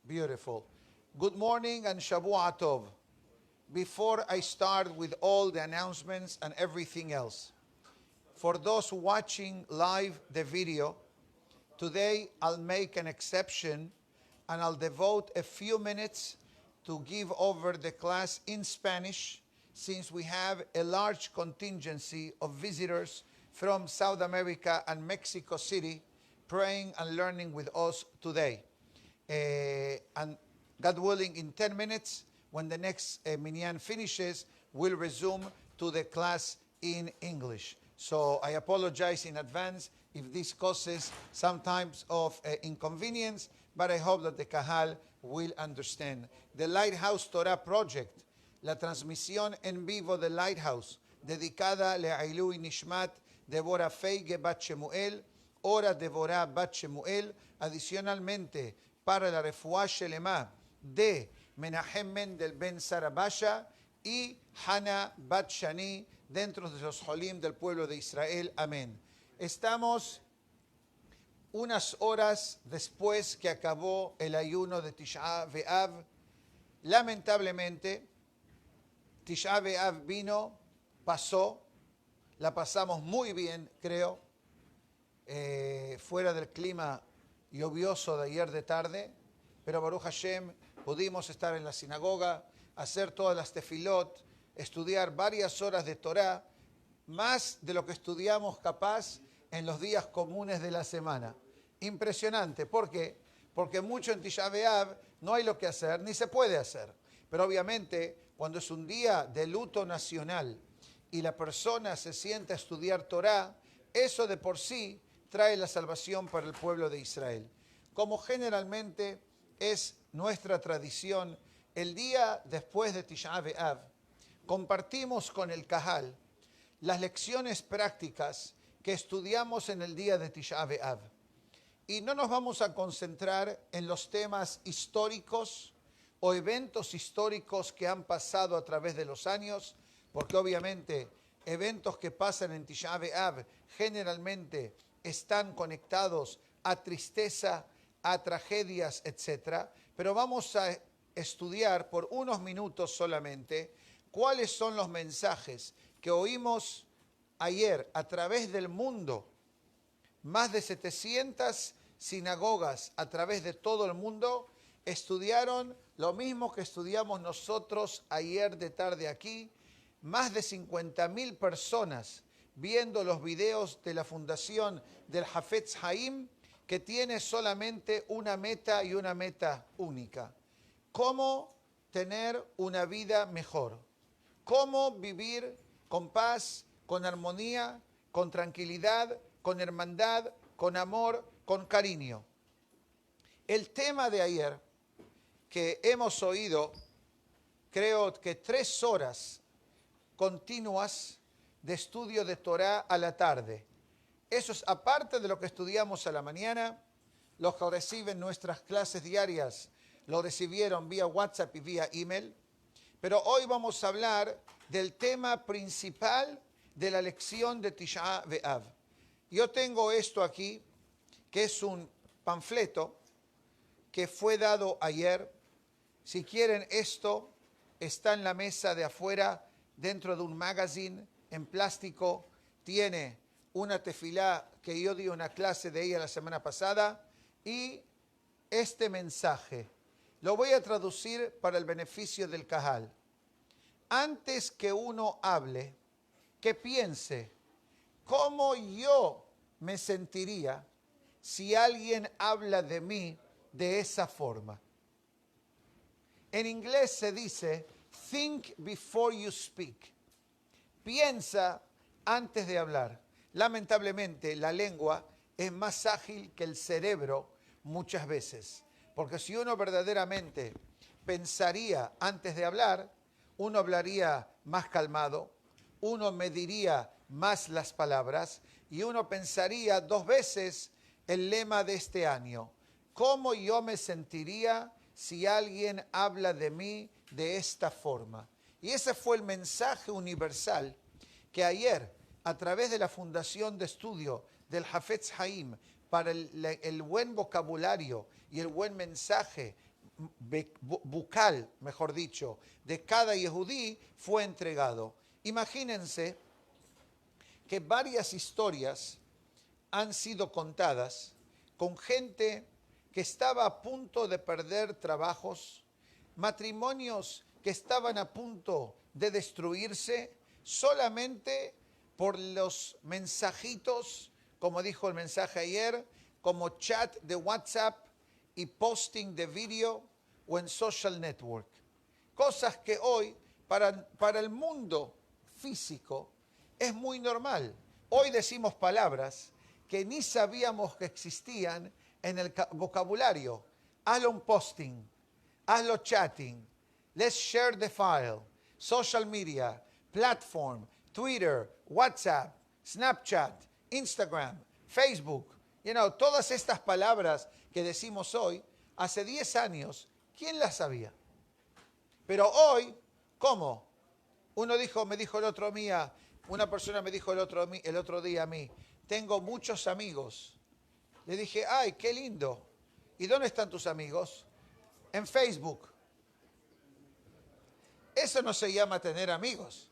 Beautiful. Good morning and Shavua Tov. Before I start with all the announcements and everything else, for those watching live the video, today I'll make an exception and I'll devote a few minutes to give over the class in Spanish, since we have a large contingency of visitors from South America and Mexico City praying and learning with us today. And God willing, in 10 minutes, when the next minyan finishes, we'll resume to the class in English. So I apologize in advance if this causes some types of inconvenience, but I hope that the Kahal will understand. The Lighthouse Torah Project, la transmisión en vivo del Lighthouse, dedicada Le'ilui Nishmat Deborah Feige Bat Shemuel, Hora Deborah Bat Shemuel, adicionalmente para la refuá Shelema de Menahem Mendel Ben Sarabasha y Hana Bat Shani, dentro de los Jolim del pueblo de Israel. Amén. Estamos unas horas después que acabó el ayuno de Tisha B'Av. Lamentablemente, Tisha B'Av vino, pasó, la pasamos muy bien, creo, fuera del clima lluvioso de ayer de tarde, pero Baruch Hashem pudimos estar en la sinagoga, hacer todas las tefilot, estudiar varias horas de Torah, más de lo que estudiamos capaz en los días comunes de la semana. Impresionante. ¿Por qué? Porque mucho en Tisha B'Av no hay lo que hacer, ni se puede hacer. Pero obviamente, cuando es un día de luto nacional y la persona se sienta a estudiar Torah, eso de por sí trae la salvación para el pueblo de Israel. Como generalmente es nuestra tradición, el día después de Tisha B'Av, compartimos con el Kahal las lecciones prácticas que estudiamos en el día de Tisha B'Av. Y no nos vamos a concentrar en los temas históricos o eventos históricos que han pasado a través de los años, porque obviamente eventos que pasan en Tisha B'Av generalmente están conectados a tristeza, a tragedias, etc. Pero vamos a estudiar por unos minutos solamente cuáles son los mensajes que oímos ayer a través del mundo. Más de 700 sinagogas a través de todo el mundo estudiaron lo mismo que estudiamos nosotros ayer de tarde aquí. Más de 50.000 personas viendo los videos de la fundación del Hafetz Haim, que tiene solamente una meta y una meta única: cómo tener una vida mejor, cómo vivir con paz, con armonía, con tranquilidad, con hermandad, con amor, con cariño. El tema de ayer, que hemos oído, creo que 3 horas continuas de estudio de Torah a la tarde. Eso es aparte de lo que estudiamos a la mañana. Los que reciben nuestras clases diarias lo recibieron vía WhatsApp y vía email. Pero hoy vamos a hablar del tema principal de la lección de Tisha B'Av. Yo tengo esto aquí, que es un panfleto que fue dado ayer. Si quieren, esto está en la mesa de afuera, dentro de un magazine en plástico. Tiene una tefilá que yo di una clase de ella la semana pasada, y este mensaje lo voy a traducir para el beneficio del Kahal. Antes que uno hable, que piense cómo yo me sentiría si alguien habla de mí de esa forma. En inglés se dice, think before you speak. Piensa antes de hablar. Lamentablemente, la lengua es más ágil que el cerebro muchas veces. Porque si uno verdaderamente pensaría antes de hablar, uno hablaría más calmado, uno mediría más las palabras y uno pensaría 2 veces el lema de este año: ¿cómo yo me sentiría si alguien habla de mí de esta forma? Y ese fue el mensaje universal que ayer, a través de la Fundación de Estudio del Hafetz Haim, para el buen vocabulario y el buen mensaje bucal, mejor dicho, de cada yehudí fue entregado. Imagínense que varias historias han sido contadas con gente que estaba a punto de perder trabajos, matrimonios que estaban a punto de destruirse solamente por los mensajitos, como dijo el mensaje ayer, como chat de WhatsApp y posting de video o en social network. Cosas que hoy para el mundo físico es muy normal. Hoy decimos palabras que ni sabíamos que existían en el vocabulario. Hazlo un posting, hazlo chatting, let's share the file, social media, platform, Twitter, WhatsApp, Snapchat, Instagram, Facebook. Todas estas palabras que decimos hoy, hace 10 años, ¿quién las sabía? Pero hoy, ¿cómo? Me dijo el otro día, una persona me dijo el otro día a mí, tengo muchos amigos. Le dije, ay, qué lindo. ¿Y dónde están tus amigos? En Facebook. Eso no se llama tener amigos.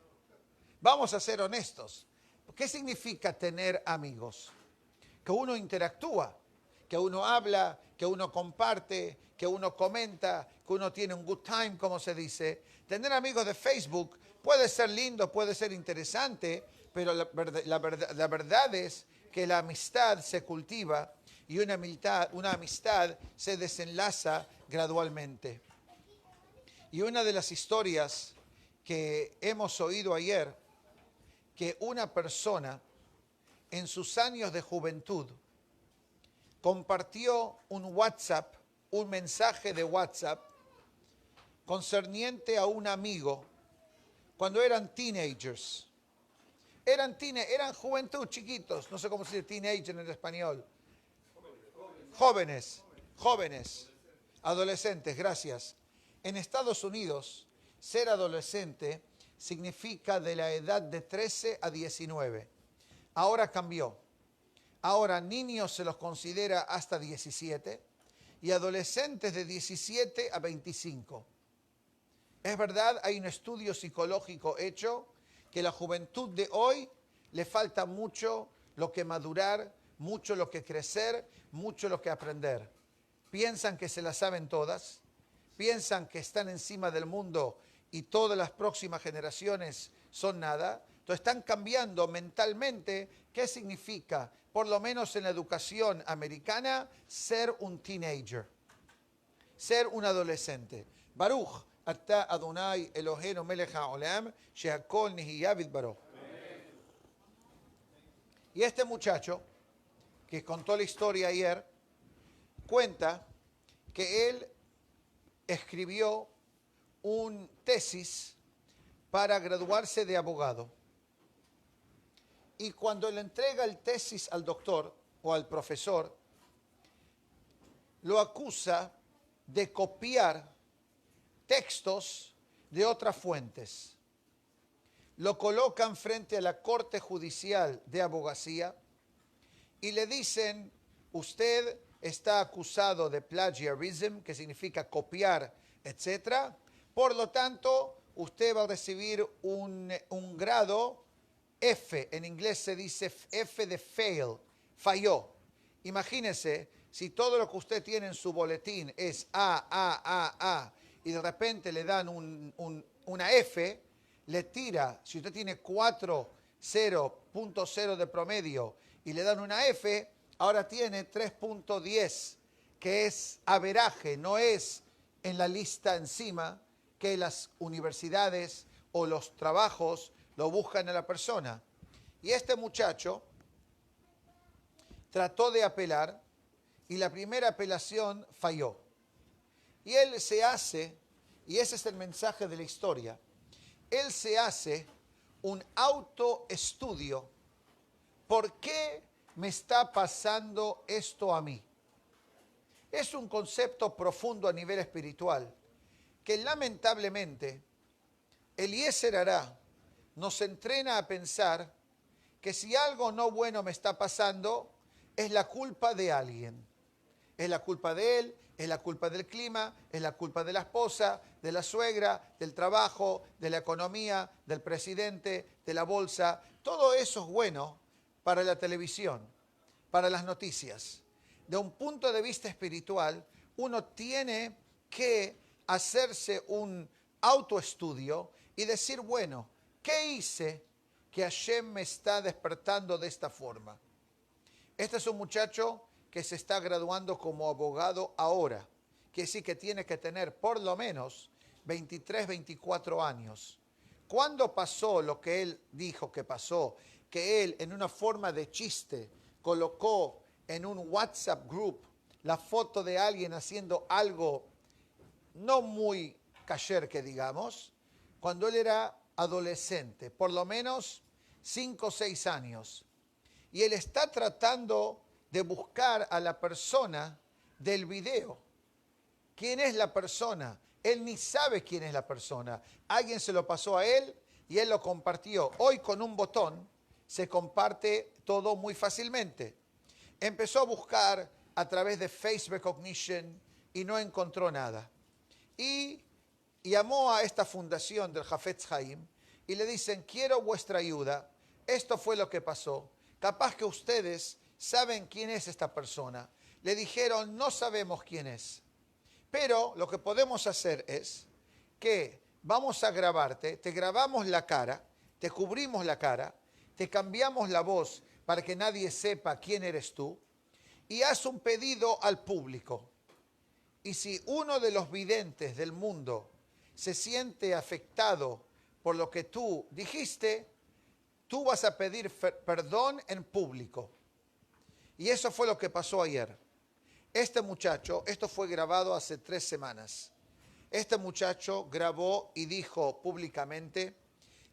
Vamos a ser honestos. ¿Qué significa tener amigos? Que uno interactúa, que uno habla, que uno comparte, que uno comenta, que uno tiene un good time, como se dice. Tener amigos de Facebook puede ser lindo, puede ser interesante, pero la verdad es que la amistad se cultiva y una amistad se desenlaza gradualmente. Y una de las historias que hemos oído ayer, que una persona en sus años de juventud compartió un mensaje de WhatsApp concerniente a un amigo cuando eran teenagers. Eran juventud, chiquitos, no sé cómo se dice teenager en español. Jóvenes, adolescentes, gracias. En Estados Unidos, ser adolescente significa de la edad de 13 a 19. Ahora cambió. Ahora niños se los considera hasta 17 y adolescentes de 17 a 25. Es verdad, hay un estudio psicológico hecho que la juventud de hoy le falta mucho lo que madurar, mucho lo que crecer, mucho lo que aprender. Piensan que se las saben todas, piensan que están encima del mundo y todas las próximas generaciones son nada. Entonces están cambiando mentalmente qué significa, por lo menos en la educación americana, ser un teenager, ser un adolescente. Baruch, atah Adonai Eloheinu melech haolam, shehakol nihiyah bidbaro. Y este muchacho, que contó la historia ayer, cuenta que él escribió un tesis para graduarse de abogado. Y cuando le entrega el tesis al doctor o al profesor, lo acusa de copiar textos de otras fuentes. Lo colocan frente a la Corte Judicial de Abogacía y le dicen, usted está acusado de plagiarism, que significa copiar, etc. Por lo tanto, usted va a recibir un grado F. En inglés se dice F de fail, falló. Imagínese, si todo lo que usted tiene en su boletín es A, y de repente le dan una F, le tira, si usted tiene 4.0 de promedio y le dan una F, ahora tiene 3.10, que es averaje, no es en la lista encima que las universidades o los trabajos lo buscan a la persona. Y este muchacho trató de apelar y la primera apelación falló. Y él se hace, y ese es el mensaje de la historia, él se hace un autoestudio. ¿Por qué me está pasando esto a mí? Es un concepto profundo a nivel espiritual que lamentablemente el Yetzer Hará nos entrena a pensar que si algo no bueno me está pasando, es la culpa de alguien. Es la culpa de él, Es la culpa del clima, es la culpa de la esposa, de la suegra, del trabajo, de la economía, del presidente, de la bolsa. Todo eso es bueno para la televisión, para las noticias. De un punto de vista espiritual, uno tiene que hacerse un autoestudio y decir, bueno, ¿qué hice que Hashem me está despertando de esta forma? Este es un muchacho que se está graduando como abogado ahora. Quiere decir que tiene que tener por lo menos 23, 24 años. ¿Cuándo pasó lo que él dijo que pasó? Que él, en una forma de chiste, colocó en un WhatsApp group la foto de alguien haciendo algo no muy kasher, que digamos, cuando él era adolescente, por lo menos 5 o 6 años. Y él está tratando de buscar a la persona del video. ¿Quién es la persona? Él ni sabe quién es la persona. Alguien se lo pasó a él y él lo compartió. Hoy con un botón se comparte todo muy fácilmente. Empezó a buscar a través de Face Recognition y no encontró nada. Y llamó a esta fundación del Hafetz Haim y le dicen, quiero vuestra ayuda. Esto fue lo que pasó. Capaz que ustedes saben quién es esta persona. Le dijeron, no sabemos quién es. Pero lo que podemos hacer es que vamos a grabarte, te grabamos la cara, te cubrimos la cara, te cambiamos la voz para que nadie sepa quién eres tú y haz un pedido al público. Y si uno de los videntes del mundo se siente afectado por lo que tú dijiste, tú vas a pedir perdón en público. Y eso fue lo que pasó ayer. Este muchacho, esto fue grabado hace 3 semanas. Este muchacho grabó y dijo públicamente,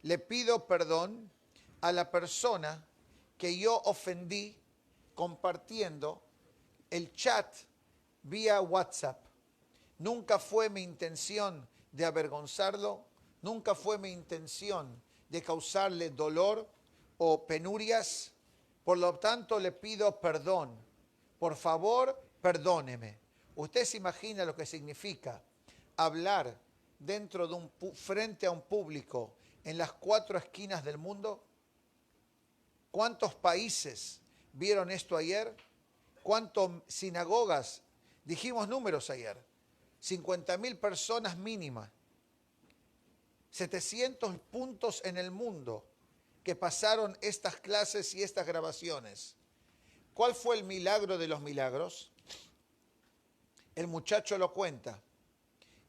le pido perdón a la persona que yo ofendí compartiendo el chat vía WhatsApp. Nunca fue mi intención de avergonzarlo, nunca fue mi intención de causarle dolor o penurias. Por lo tanto, le pido perdón. Por favor, perdóneme. ¿Usted se imagina lo que significa hablar dentro de frente a un público en las 4 esquinas del mundo? ¿Cuántos países vieron esto ayer? ¿Cuántas sinagogas? Dijimos números ayer. 50.000 personas mínima. 700 puntos en el mundo que pasaron estas clases y estas grabaciones. ¿Cuál fue el milagro de los milagros? El muchacho lo cuenta,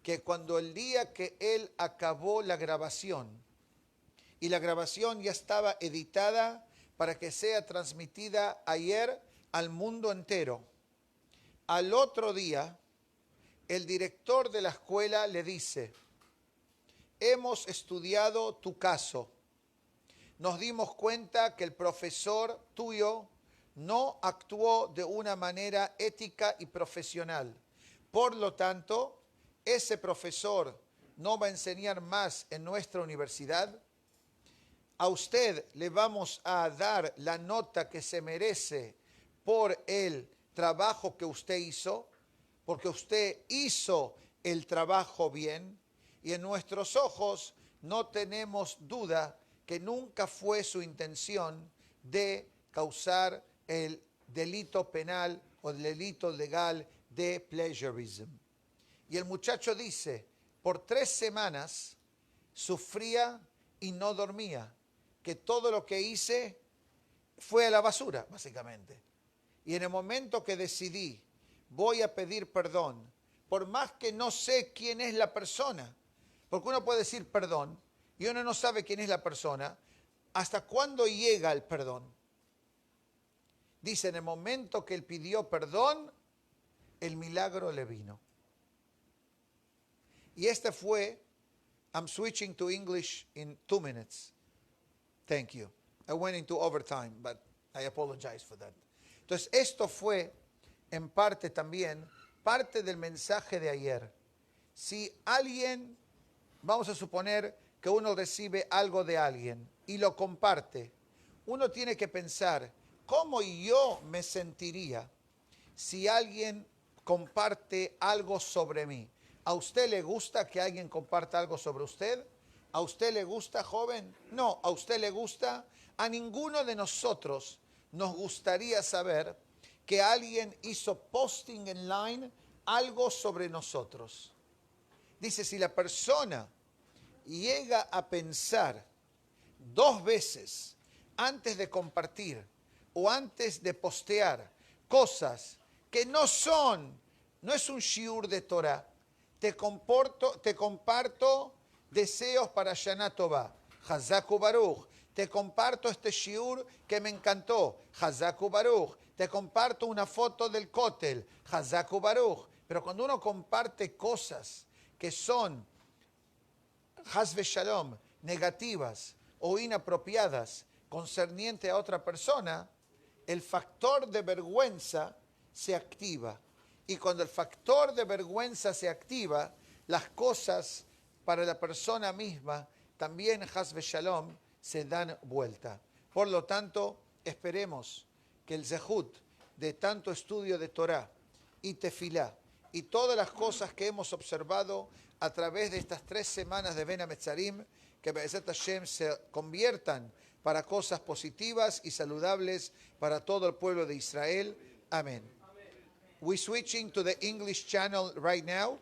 que cuando el día que él acabó la grabación, y la grabación ya estaba editada para que sea transmitida ayer al mundo entero, al otro día, el director de la escuela le dice, hemos estudiado tu caso. Nos dimos cuenta que el profesor tuyo no actuó de una manera ética y profesional. Por lo tanto, ese profesor no va a enseñar más en nuestra universidad. A usted le vamos a dar la nota que se merece por el trabajo que usted hizo, porque usted hizo el trabajo bien, y en nuestros ojos no tenemos duda que nunca fue su intención de causar el delito penal o el delito legal de plagiarism. Y el muchacho dice, por 3 semanas sufría y no dormía, que todo lo que hice fue a la basura, básicamente. Y en el momento que decidí, voy a pedir perdón, por más que no sé quién es la persona, porque uno puede decir perdón y uno no sabe quién es la persona, ¿hasta cuándo llega el perdón? Dice, en el momento que él pidió perdón, el milagro le vino. Y este fue, I'm switching to English in 2 minutes. Thank you. I went into overtime, but I apologize for that. Entonces, esto fue, en parte también, parte del mensaje de ayer. Si alguien, vamos a suponer que uno recibe algo de alguien y lo comparte, uno tiene que pensar, ¿cómo yo me sentiría si alguien comparte algo sobre mí. ¿A usted le gusta que alguien comparta algo sobre usted? ¿A usted le gusta, joven? No, ¿a usted le gusta? A ninguno de nosotros nos gustaría saber que alguien hizo posting en line algo sobre nosotros. Dice, si la persona llega a pensar 2 veces antes de compartir o antes de postear cosas que no es un shiur de Torah, te comparto deseos para Shana Tová, Hazaku Baruch, te comparto este shiur que me encantó, Hazaku Baruch, te comparto una foto del cótel, Hazaku Baruch. Pero cuando uno comparte cosas que son Haz Shalom, negativas o inapropiadas concerniente a otra persona, el factor de vergüenza se activa. Y cuando el factor de vergüenza se activa, las cosas para la persona misma también Haz Shalom se dan vuelta. Por lo tanto, esperemos que el zehut de tanto estudio de Torah y tefilá y todas las cosas que hemos observado a través de estas 3 semanas de Ben Hametzarim, que Be'ezat Hashem se conviertan para cosas positivas y saludables para todo el pueblo de Israel. Amén. We're switching to the English channel right now.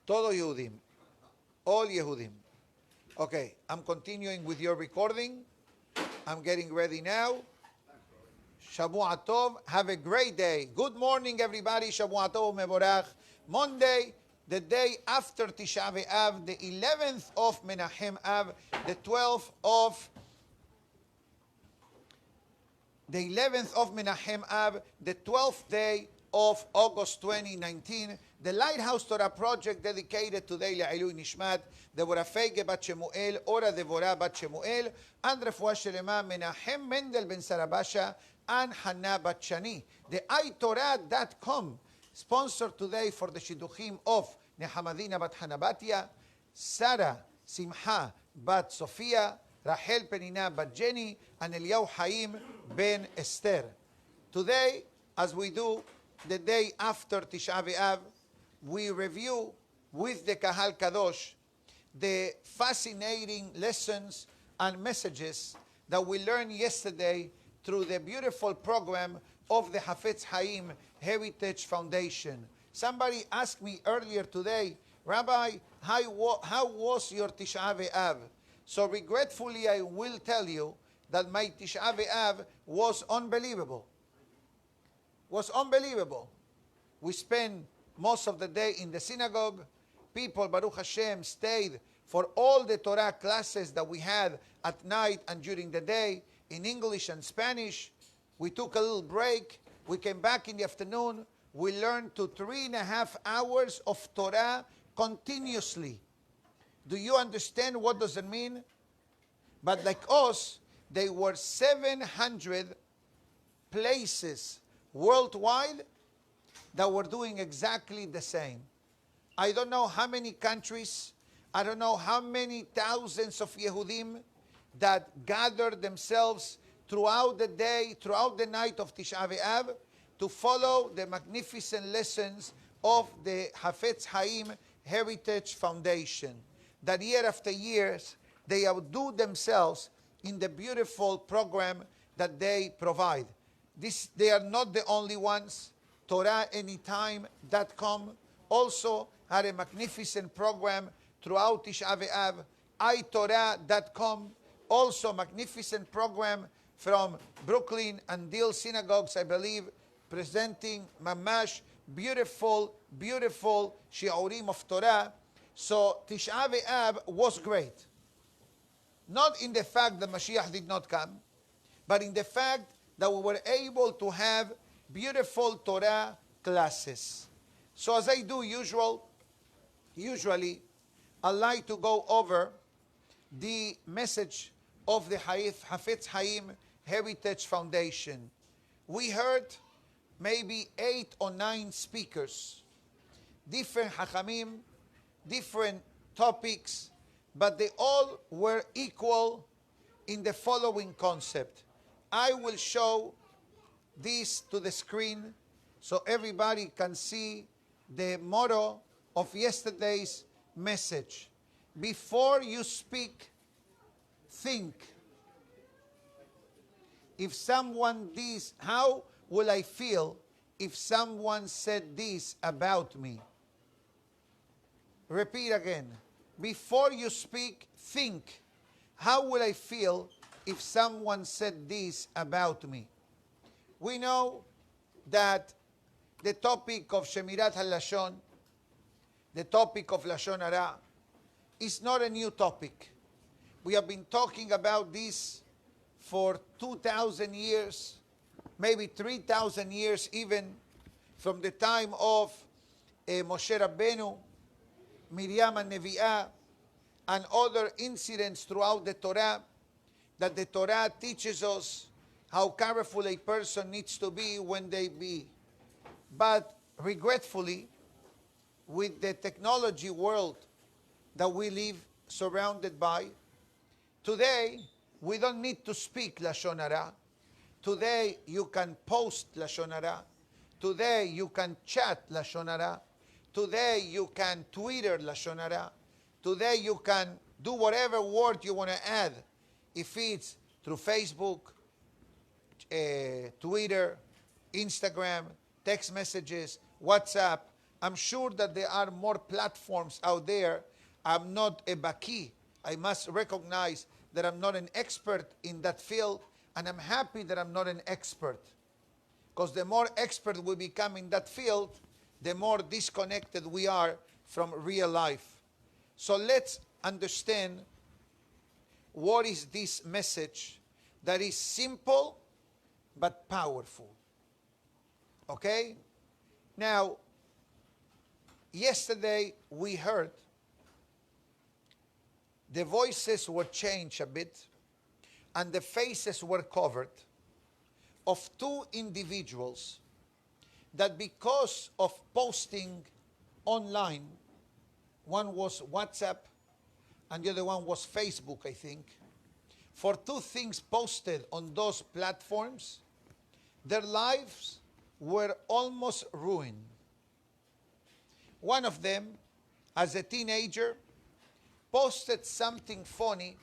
Todo Yehudim. All Yehudim. Okay, I'm continuing with your recording. I'm getting ready now. Shavua Tov. Have a great day. Good morning, everybody. Shavua Tov Mevorach. Monday, the day after Tisha B'Av, the 11th of Menachem Av, the 11th of Menachem Av, the 12th day of August 2019, the Lighthouse Torah Project dedicated today Le'ilui Nishmat, Devorah Feige Bat Shemuel, Ora Devorah Bat Shemuel, and Refuah Shelema Menachem Mendel Ben Sarabasha, and Hannah Bat Shani. The iTorah.com, sponsored today for the Shidduchim of Nehamadina Bat Hanabatia, Sarah Simcha Bat Sofia, Rachel Penina Bat Jenny, and Eliyahu Haim Ben Esther. Today, as we do the day after Tisha B'Av, we review with the Kahal Kadosh the fascinating lessons and messages that we learned yesterday through the beautiful program of the Hafetz Haim Heritage Foundation. Somebody asked me earlier today, Rabbi, how was your Tisha B'Av? So regretfully, I will tell you that my Tisha B'Av was unbelievable. Was unbelievable. We spent most of the day in the synagogue. People, Baruch Hashem, stayed for all the Torah classes that we had at night and during the day in English and Spanish. We took a little break. We came back in the afternoon. We learned to 3.5 hours of Torah continuously. Do you understand what does it mean? But like us, there were 700 places worldwide that were doing exactly the same. I don't know how many countries, I don't know how many thousands of Yehudim that gathered themselves throughout the day, throughout the night of Tisha B'Av to follow the magnificent lessons of the Hafetz Haim Heritage Foundation. That year after year, they outdo themselves in the beautiful program that they provide. They are not the only ones. TorahAnytime.com also had a magnificent program throughout Tisha B'Av. iTorah.com, also magnificent program from Brooklyn and Deal Synagogues, I believe, presenting mamash beautiful, beautiful shiurim of Torah. So Tisha B'Av was great. Not in the fact that Mashiach did not come, but in the fact that we were able to have beautiful Torah classes. So as I do usually, I like to go over the message of the Hafetz Haim Heritage Foundation. We heard maybe 8 or 9 speakers, different Hachamim, different topics, but they all were equal in the following concept. I will show this to the screen so everybody can see the motto of yesterday's message. Before you speak, think. If someone this, how will I feel if someone said this about me? Repeat again. Before you speak, think. How will I feel if someone said this about me? We know that the topic of Shemirat HaLashon, the topic of Lashon Hara, is not a new topic. We have been talking about this for 2,000 years, maybe 3,000 years even, from the time of Moshe Rabbeinu, Miriam and Nevi'ah, and other incidents throughout the Torah, that the Torah teaches us how careful a person needs to be when they be. But regretfully, with the technology world that we live surrounded by, today we don't need to speak Lashon Hara. Today you can post Lashon Hara. Today you can chat Lashon Hara. Today you can Twitter Lashon Hara. Today you can do whatever word you want to add. If it's through Facebook, Twitter, Instagram, text messages, WhatsApp. I'm sure that there are more platforms out there. I'm not a baki. I must recognize that I'm not an expert in that field, and I'm happy that I'm not an expert. Because the more expert we become in that field, the more disconnected we are from real life. So let's understand what is this message that is simple but powerful. Okay? Now, yesterday we heard the voices were changed a bit and the faces were covered of two individuals that because of posting online, one was WhatsApp and the other one was Facebook, I think. For two things posted on those platforms, their lives were almost ruined. One of them, as a teenager, posted something funny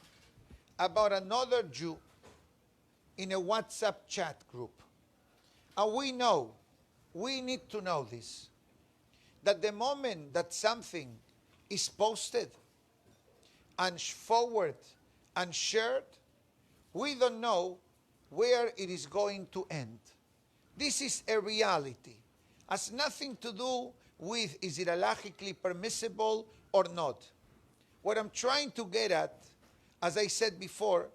about another Jew in a WhatsApp chat group. And we need to know this, that the moment that something is posted and forwarded and shared, we don't know where it is going to end. This is a reality. Has nothing to do with is it halachically permissible or not. What I'm trying to get at, as I said before,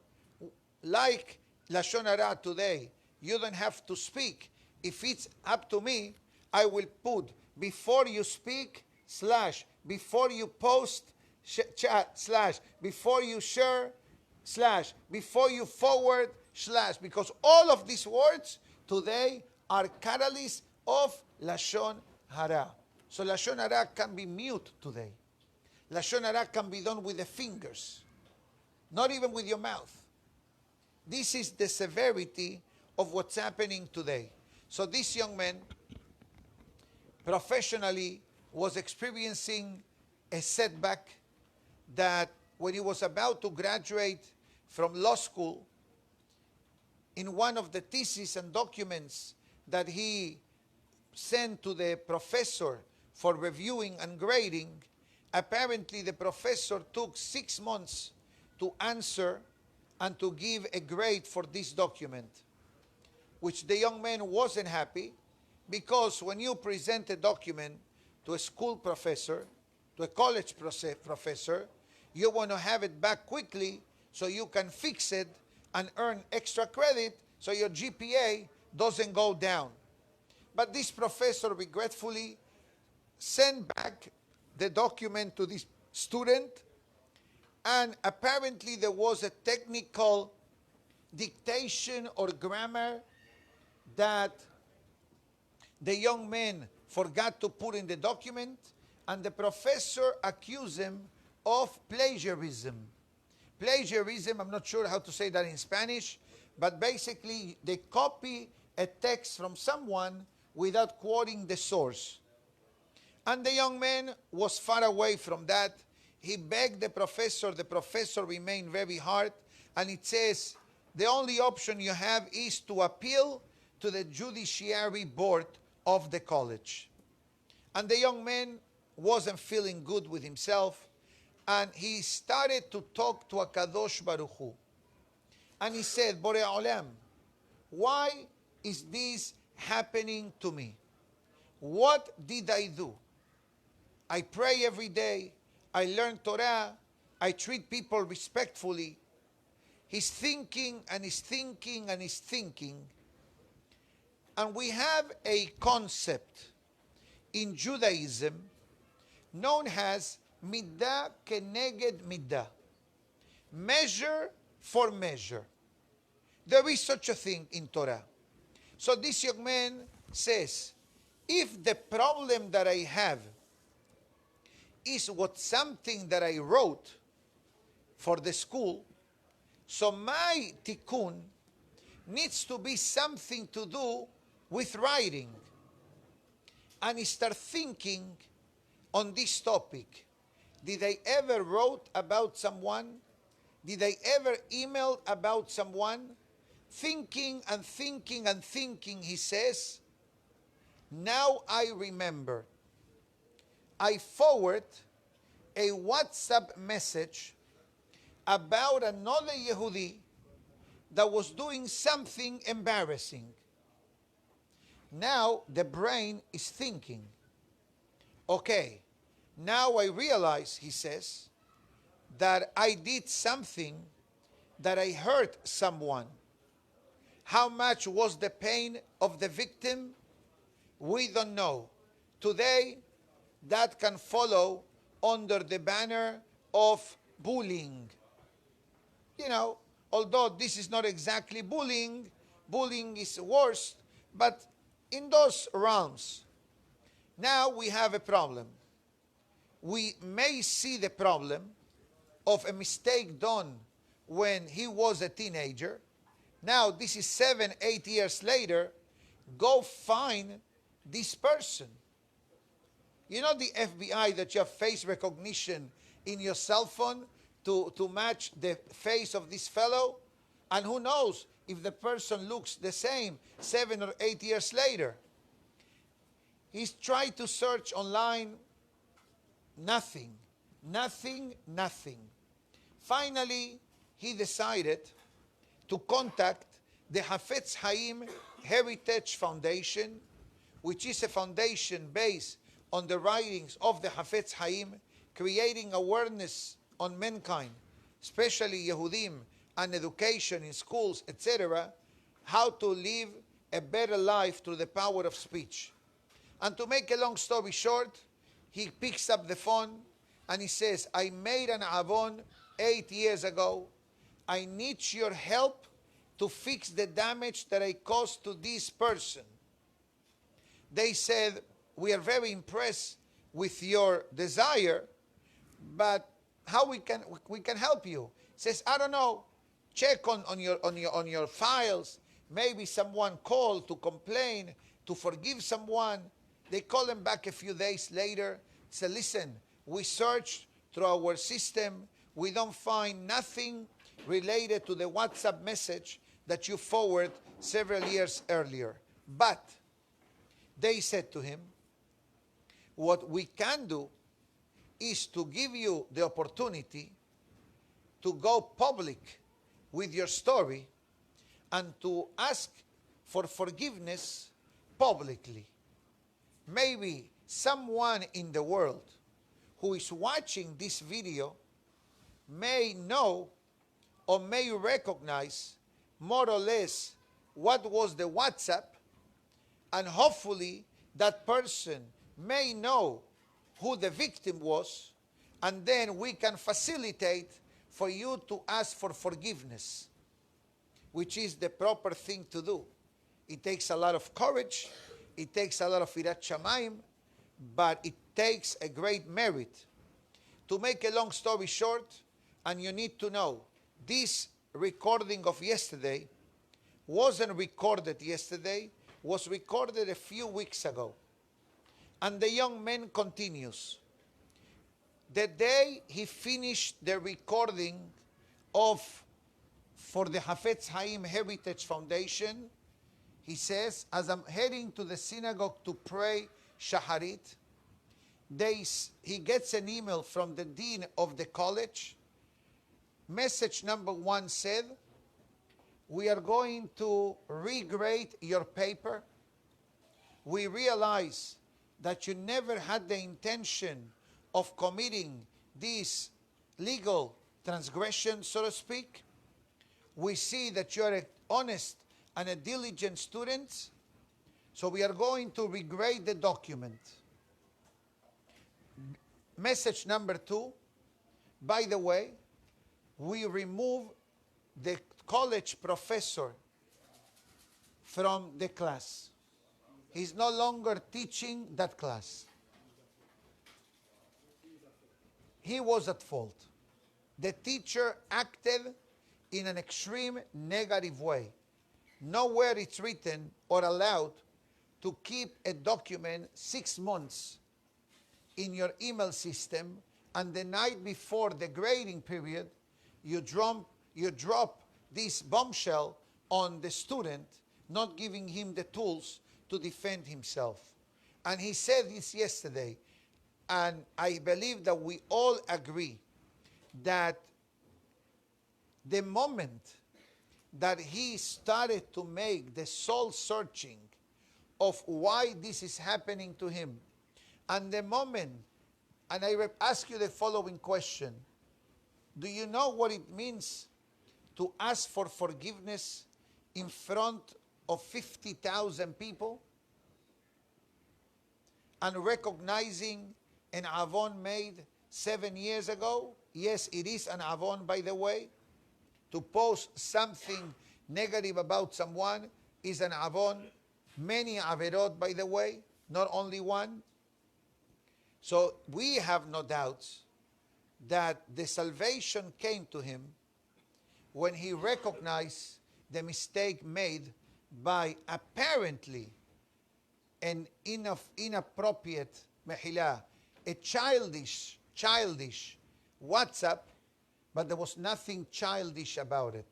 like Lashon Hara today, you don't have to speak. If it's up to me, I will put before you speak, / before you post, chat, / before you share, / before you forward, / because all of these words today are catalysts of Lashon Hara. So Lashon Hara can be mute today. Lashon Hara can be done with the fingers, not even with your mouth. This is the severity of what's happening today. So this young man professionally was experiencing a setback that when he was about to graduate from law school, in one of the theses and documents that he sent to the professor for reviewing and grading, apparently the professor took 6 months to answer and to give a grade for this document, which the young man wasn't happy, because when you present a document to a school professor, to a college professor, you want to have it back quickly so you can fix it and earn extra credit so your GPA doesn't go down. But this professor regretfully sent back the document to this student, and apparently there was a technical dictation or grammar that the young man forgot to put in the document, and the professor accused him of plagiarism. Plagiarism, I'm not sure how to say that in Spanish, but basically they copy a text from someone without quoting the source. And the young man was far away from that. He begged the professor remained very hard, and it says, the only option you have is to appeal to the judiciary board of the college. And the young man wasn't feeling good with himself, and he started to talk to HaKadosh Baruch Hu. And he said, Borei Olam, why is this happening to me? What did I do? I pray every day, I learn Torah, I treat people respectfully. He's thinking and he's thinking and he's thinking. And we have a concept in Judaism known as midah keneged midah, measure for measure. There is such a thing in Torah. So this young man says, if the problem that I have is what something that I wrote for the school, so my tikkun needs to be something to do with writing. And he started thinking on this topic. Did I ever wrote about someone? Did I ever email about someone? Thinking and thinking and thinking, he says, now I remember. I forward a WhatsApp message about another Yehudi that was doing something embarrassing. Now the brain is thinking, okay, now I realize, he says, that I did something that I hurt someone. How much was the pain of the victim? We don't know. Today, that can follow under the banner of bullying. You know, although this is not exactly bullying, bullying is worse, but in those realms, now we have a problem. We may see the problem of a mistake done when he was a teenager. Now, this is 7, 8 years later. Go find this person. You know the FBI that you have face recognition in your cell phone to match the face of this fellow? And who knows if the person looks the same 7 or 8 years later. He's tried to search online. Nothing. Nothing, nothing. Finally, he decided to contact the Hafetz Haim Heritage Foundation, which is a foundation based on the writings of the Hafetz Haim, creating awareness on mankind, especially Yehudim, and education in schools, etc., how to live a better life through the power of speech. And to make a long story short, he picks up the phone and he says, I made an avon 8 years ago. I need your help to fix the damage that I caused to this person. They said, we are very impressed with your desire, but how we can help you? He says, I don't know. Check on your files. Maybe someone called to complain, to forgive someone. They call them back a few days later. Say, listen, we searched through our system. We don't find nothing related to the WhatsApp message that you forwarded several years earlier. But they said to him, what we can do is to give you the opportunity to go public with your story and to ask for forgiveness publicly. Maybe someone in the world who is watching this video may know or may recognize more or less what was the WhatsApp, and hopefully that person may know who the victim was, and then we can facilitate for you to ask for forgiveness, which is the proper thing to do. It takes a lot of courage, it takes a lot of irat shamayim, but it takes a great merit. To make a long story short, and you need to know, this recording of yesterday wasn't recorded yesterday, was recorded a few weeks ago. And the young man continues. The day he finished the recording for the Hafetz Haim Heritage Foundation, he says, as I'm heading to the synagogue to pray Shaharit, he gets an email from the dean of the college. Message number 1 said, we are going to regrade your paper. We realize that you never had the intention of committing this legal transgression, so to speak. We see that you are an honest and a diligent student, so we are going to regrade the document. Message number 2, by the way, we remove the college professor from the class. He's no longer teaching that class. He was at fault. The teacher acted in an extreme negative way. Nowhere it's written or allowed to keep a document 6 months in your email system, and the night before the grading period, you drop this bombshell on the student, not giving him the tools to defend himself. And he said this yesterday, and I believe that we all agree that the moment that he started to make the soul searching of why this is happening to him, and the moment, and I ask you the following question, do you know what it means to ask for forgiveness in front of 50,000 people? And recognizing an avon made 7 years ago? Yes, it is an avon, by the way. To post something negative about someone is an avon. Many averot, by the way, not only one. So we have no doubts that the salvation came to him when he recognized the mistake made by apparently an inappropriate mehila, a childish WhatsApp, but there was nothing childish about it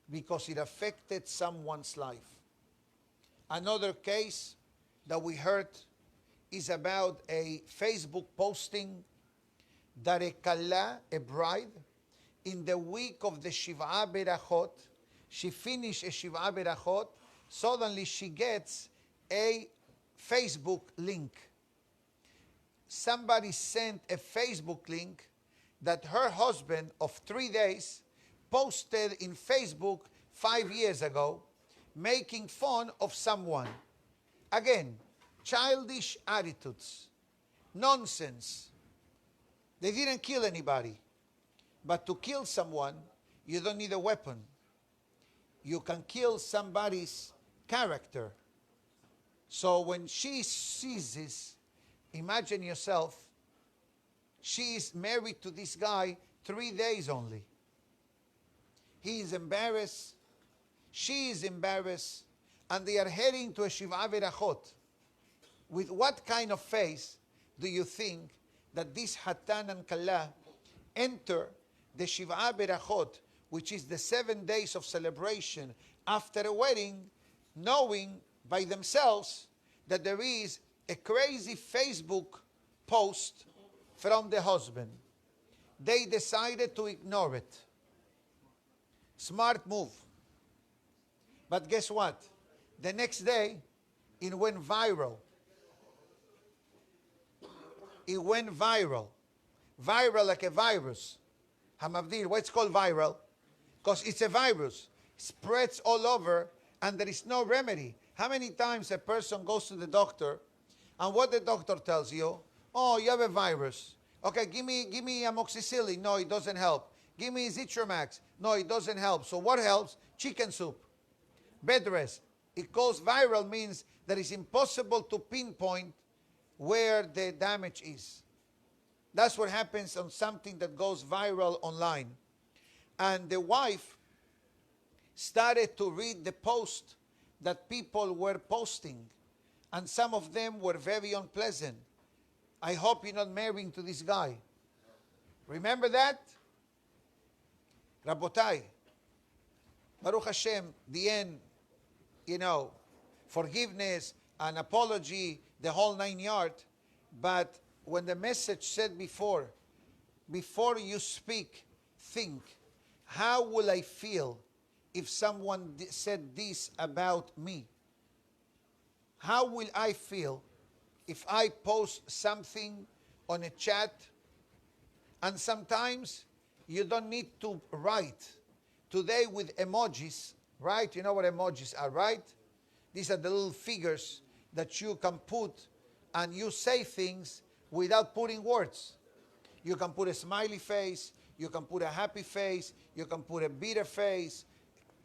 because it affected someone's life. Another case that we heard is about a Facebook posting that a kala, a bride, in the week of the Shiv'a Berachot, she finished a Shiv'a Berachot, suddenly she gets a Facebook link. Somebody sent a Facebook link that her husband of 3 days posted in Facebook 5 years ago, making fun of someone. Again, childish attitudes, nonsense. They didn't kill anybody. But to kill someone, you don't need a weapon. You can kill somebody's character. So when she sees this, imagine yourself, she is married to this guy 3 days only. He is embarrassed. She is embarrassed. And they are heading to a Shiv'a Berachot. With what kind of face do you think that this Hatan and Kala enter the Shiv'a Berachot, which is the 7 days of celebration after a wedding, knowing by themselves that there is a crazy Facebook post from the husband? They decided to ignore it. Smart move. But guess what? The next day, it went viral. It went viral. Viral like a virus. Hamavdir, why it's called viral? Because it's a virus. Spreads all over and there is no remedy. How many times a person goes to the doctor and what the doctor tells you? Oh, you have a virus. Okay, give me amoxicillin. No, it doesn't help. Give me Zitromax. No, it doesn't help. So what helps? Chicken soup. Bed rest. It goes viral means that it's impossible to pinpoint where the damage is. That's what happens on something that goes viral online. And the wife started to read the post that people were posting, and some of them were very unpleasant. I hope you're not marrying to this guy. Remember that? Rabotai, Baruch Hashem, the end, forgiveness, an apology, the whole 9 yards. But when the message said before you speak, think, how will I feel if someone said this about me? How will I feel if I post something on a chat? And sometimes you don't need to write. Today with emojis, right? You know what emojis are, right? These are the little figures that you can put, and you say things without putting words. You can put a smiley face, you can put a happy face, you can put a bitter face,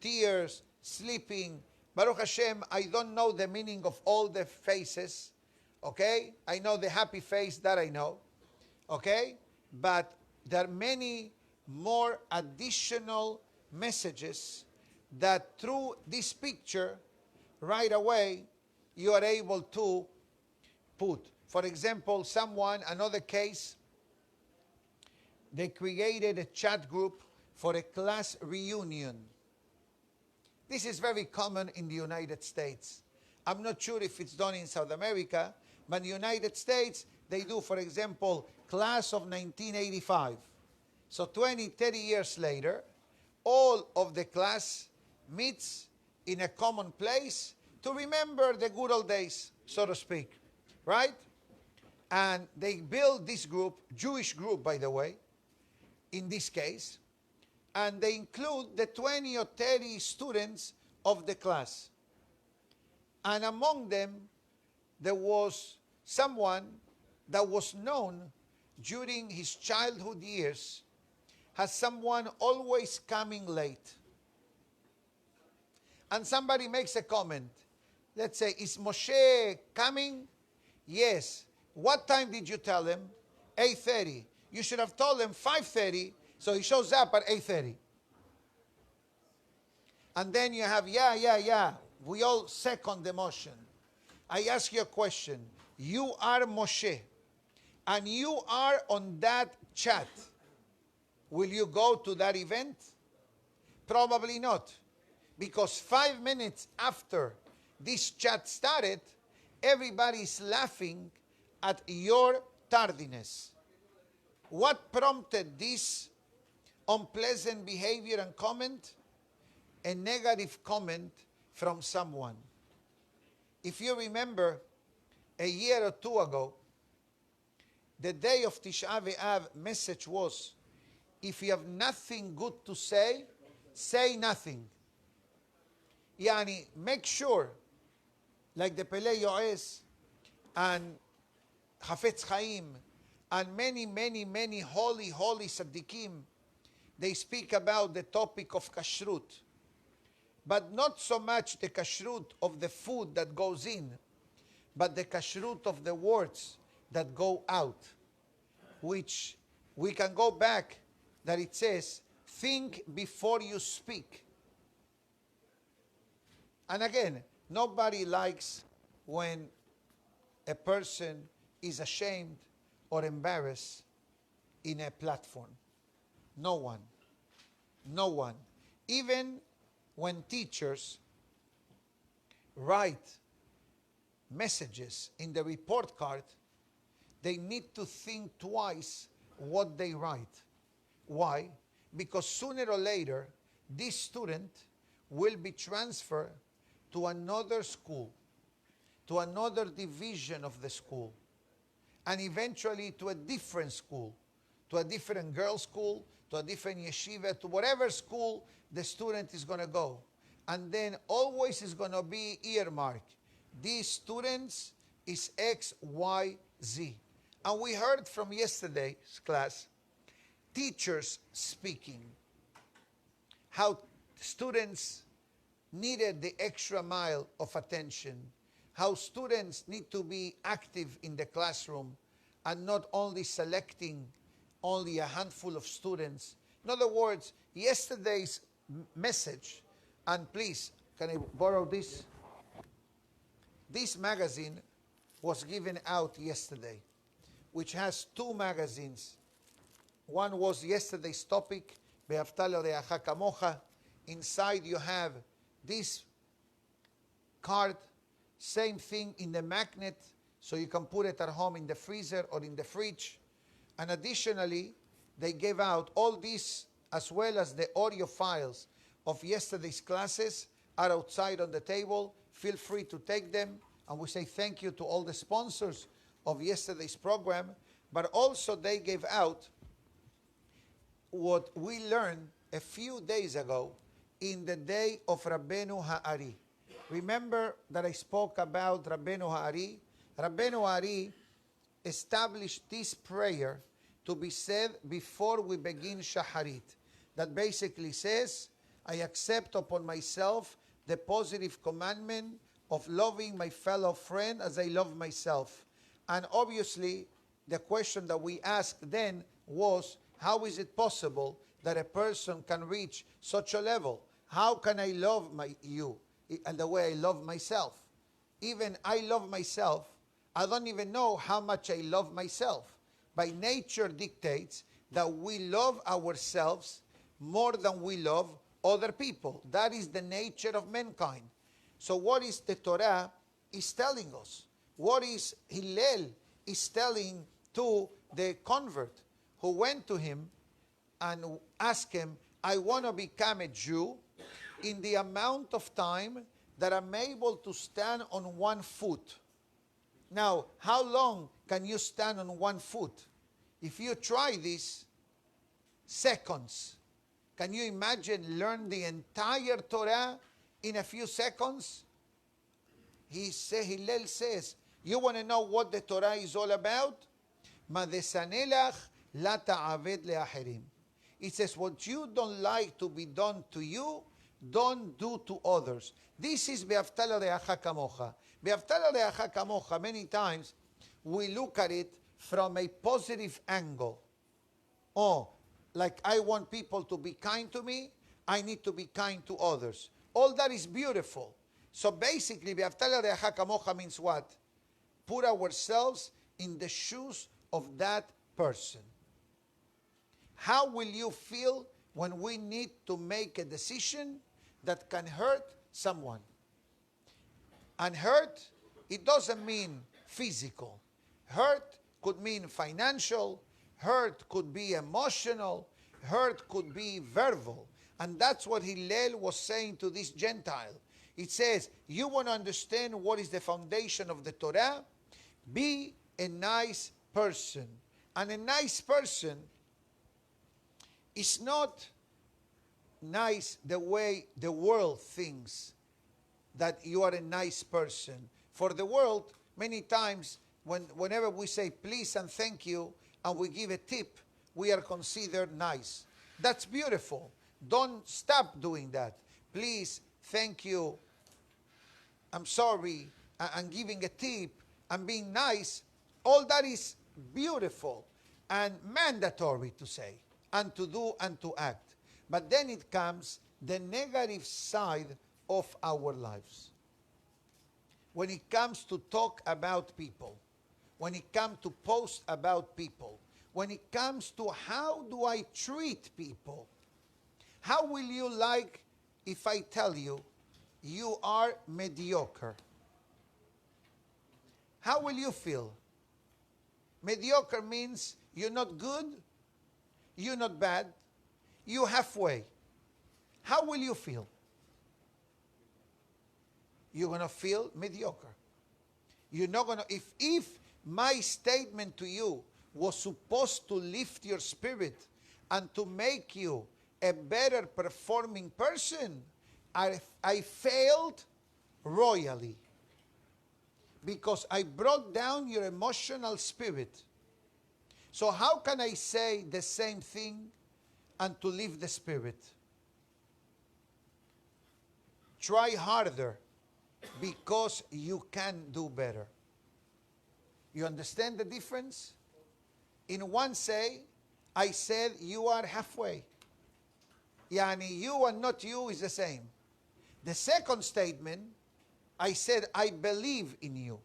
tears, sleeping. Baruch Hashem, I don't know the meaning of all the faces, okay? I know the happy face, that I know, okay? But there are many more additional messages that through this picture, right away, you are able to put. For example, another case, they created a chat group for a class reunion. This is very common in the United States. I'm not sure if it's done in South America, but in the United States, they do, for example, class of 1985. So 20, 30 years later, all of the class meets in a common place to remember the good old days, so to speak, right? And they build this group, Jewish group, by the way, in this case, and they include the 20 or 30 students of the class. And among them, there was someone that was known during his childhood years as someone always coming late. And somebody makes a comment. Let's say, is Moshe coming? Yes. What time did you tell him? 8:30. You should have told him 5:30, so he shows up at 8:30. And then you have, yeah. We all second the motion. I ask you a question. You are Moshe, and you are on that chat. Will you go to that event? Probably not. Because 5 minutes after this chat started, everybody is laughing at your tardiness. What prompted this unpleasant behavior and comment? A negative comment from someone. If you remember, a year or two ago, the day of Tisha B'Av message was, if you have nothing good to say, say nothing. Yani, make sure, like the Pelei Yoez and Hafetz Chaim and many holy tzaddikim, they speak about the topic of kashrut. But not so much the kashrut of the food that goes in, but the kashrut of the words that go out, which we can go back, that it says, think before you speak. And again, nobody likes when a person is ashamed or embarrassed in a platform. No one. No one. Even when teachers write messages in the report card, they need to think twice what they write. Why? Because sooner or later, this student will be transferred to another school, to another division of the school, and eventually to a different school, to a different girls' school, to a different yeshiva, to whatever school the student is going to go. And then always is going to be earmarked. These students is X, Y, Z. And we heard from yesterday's class, teachers speaking, how students needed the extra mile of attention, how students need to be active in the classroom and not only selecting only a handful of students. In other words, yesterday's message And please, can I borrow this? This magazine was given out yesterday, which has two magazines. One was yesterday's topic, Be'aftalo Re'acha Kamocha. Inside you have this card, same thing in the magnet, so you can put it at home in the freezer or in the fridge. And additionally, they gave out all these, as well as the audio files of yesterday's classes, are outside on the table. Feel free to take them. And we say thank you to all the sponsors of yesterday's program. But also they gave out what we learned a few days ago in the day of Rabbeinu Ha'ari. Remember that I spoke about Rabbeinu Ha'ari? Rabbeinu Ha'ari established this prayer to be said before we begin Shaharit. That basically says, I accept upon myself the positive commandment of loving my fellow friend as I love myself. And obviously, the question that we asked then was, how is it possible that a person can reach such a level? How can I love you and the way I love myself? Even I love myself, I don't even know how much I love myself. By nature dictates that we love ourselves more than we love other people. That is the nature of mankind. So what is the Torah is telling us? What is Hillel is telling to the convert who went to him and asked him, I want to become a Jew in the amount of time that I'm able to stand on one foot. Now, how long can you stand on one foot? If you try this, seconds. Can you imagine learn the entire Torah in a few seconds? Hillel says, you want to know what the Torah is all about? Madesanelach la ta'aved le'acherim. It says, what you don't like to be done to you, don't do to others. This is Be'aftalo Re'acha Kamocha. Be'aftalo Re'acha Kamocha, many times we look at it from a positive angle. Oh, like I want people to be kind to me, I need to be kind to others. All that is beautiful. So basically, Be'aftalo Re'acha Kamocha means what? Put ourselves in the shoes of that person. How will you feel when we need to make a decision that can hurt someone? And hurt, it doesn't mean physical. Hurt could mean financial. Hurt could be emotional. Hurt could be verbal. And that's what Hillel was saying to this Gentile. It says, you want to understand what is the foundation of the Torah? Be a nice person. And a nice person is not nice the way the world thinks that you are a nice person. For the world, many times, whenever we say please and thank you, and we give a tip, we are considered nice. That's beautiful. Don't stop doing that. Please, thank you, I'm sorry, and giving a tip, and being nice, all that is beautiful and mandatory to say, and to do and to act. But then it comes the negative side of our lives. When it comes to talk about people, when it comes to post about people, when it comes to how do I treat people, how will you like if I tell you, you are mediocre? How will you feel? Mediocre means you're not good, you're not bad, you're halfway. How will you feel? You're going to feel mediocre. You're not going to, if my statement to you was supposed to lift your spirit and to make you a better performing person, I failed royally. Because I brought down your emotional spirit. So how can I say the same thing and to lift the spirit? Try harder because you can do better. You understand the difference? In one say, I said you are halfway. Yani you and not you is the same. The second statement, I said, I believe in you.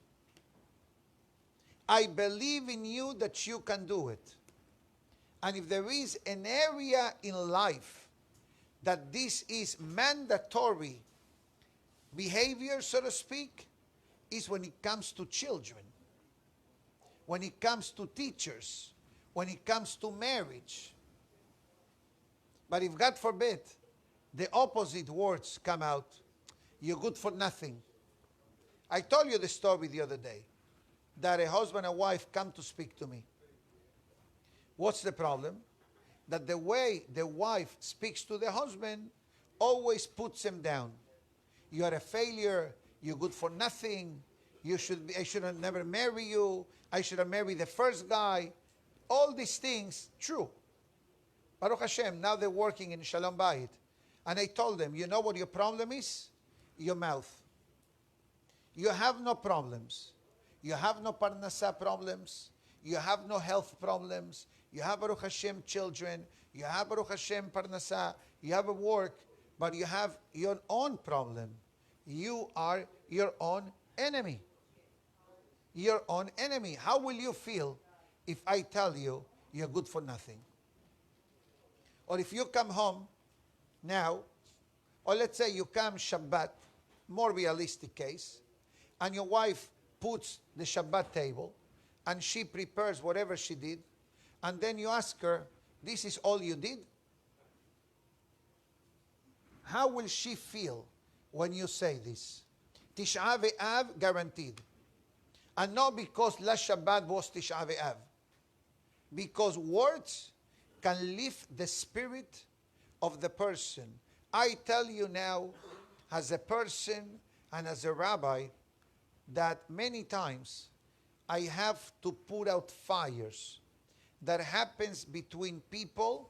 I believe in you that you can do it. And if there is an area in life that this is mandatory behavior, so to speak, is when it comes to children, when it comes to teachers, when it comes to marriage. But if, God forbid, the opposite words come out, you're good for nothing. I told you the story the other day, that a husband and wife come to speak to me. What's the problem? That the way the wife speaks to the husband always puts him down. You are a failure. You're good for nothing. I should have never married you. I should have married the first guy. All these things, true. Baruch Hashem, now they're working in Shalom Bayit. And I told them, you know what your problem is? Your mouth. You have no problems. You have no parnasa problems. You have no health problems. You have Baruch Hashem children. You have Baruch Hashem parnasa. You have a work. But you have your own problem. You are your own enemy. Your own enemy. How will you feel if I tell you you're good for nothing? Or if you come home now, or let's say you come Shabbat, more realistic case, and your wife puts the Shabbat table, and she prepares whatever she did, and then you ask her, this is all you did? How will she feel when you say this? Tisha B'Av guaranteed. And not because last Shabbat was Tisha B'Av. Because words can lift the spirit of the person. I tell you now, as a person and as a rabbi, that many times I have to put out fires that happens between people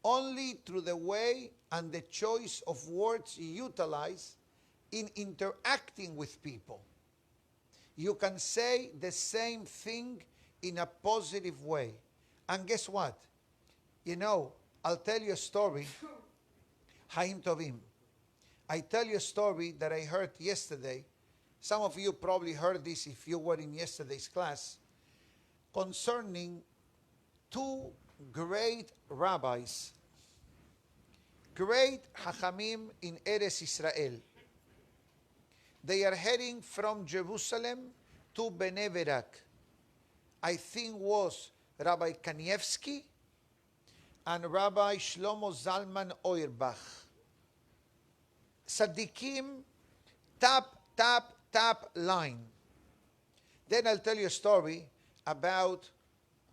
only through the way and the choice of words you utilize in interacting with people. You can say the same thing in a positive way. And guess what? You know, I'll tell you a story. Haim Tovim. I tell you a story that I heard yesterday. Some of you probably heard this if you were in yesterday's class, concerning two great rabbis, great Hachamim in Eretz Israel. They are heading from Jerusalem to Bnei Brak. I think was Rabbi Kanievsky and Rabbi Shlomo Zalman Auerbach. Tzaddikim, top line. Then I'll tell you a story about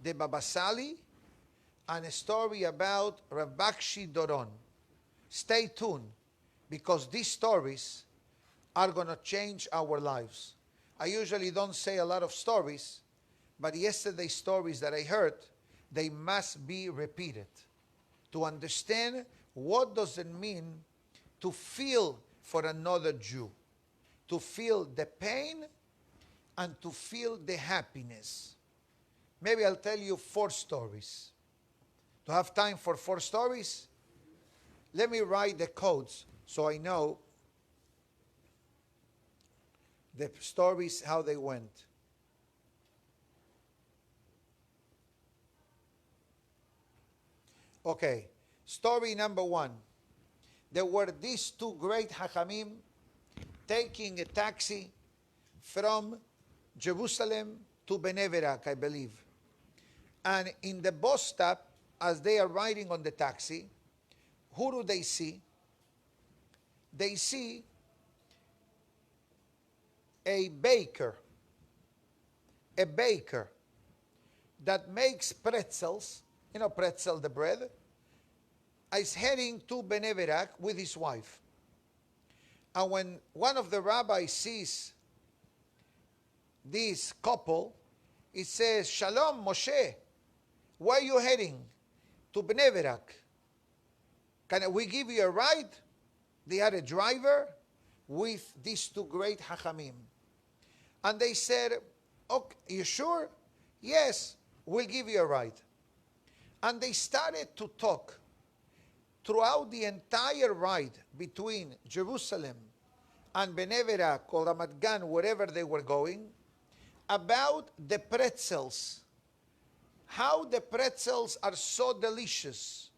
the Baba Sali and a story about Rav Bakshi Doron. Stay tuned, because these stories are going to change our lives. I usually don't say a lot of stories, but yesterday's stories that I heard, they must be repeated to understand what does it mean to feel for another Jew, to feel the pain and to feel the happiness. Maybe I'll tell you 4 stories. To have time for 4 stories? Let me write the codes so I know the stories, how they went. Okay, story number 1. There were these 2 great Hachamim taking a taxi from Jerusalem to Bnei Brak, I believe. And in the bus stop, as they are riding on the taxi, who do they see? They see a baker that makes pretzels, you know, pretzel, the bread, is heading to Bnei Brak with his wife. And when one of the rabbis sees this couple, he says, Shalom, Moshe, where are you heading? To Bnei Brak. Can we give you a ride? They had a driver with these 2 great Hachamim. And they said, okay, you sure? Yes, we'll give you a ride. And they started to talk throughout the entire ride between Jerusalem and Benevera, Ramat Gan, wherever they were going, about the pretzels. How the pretzels are so delicious.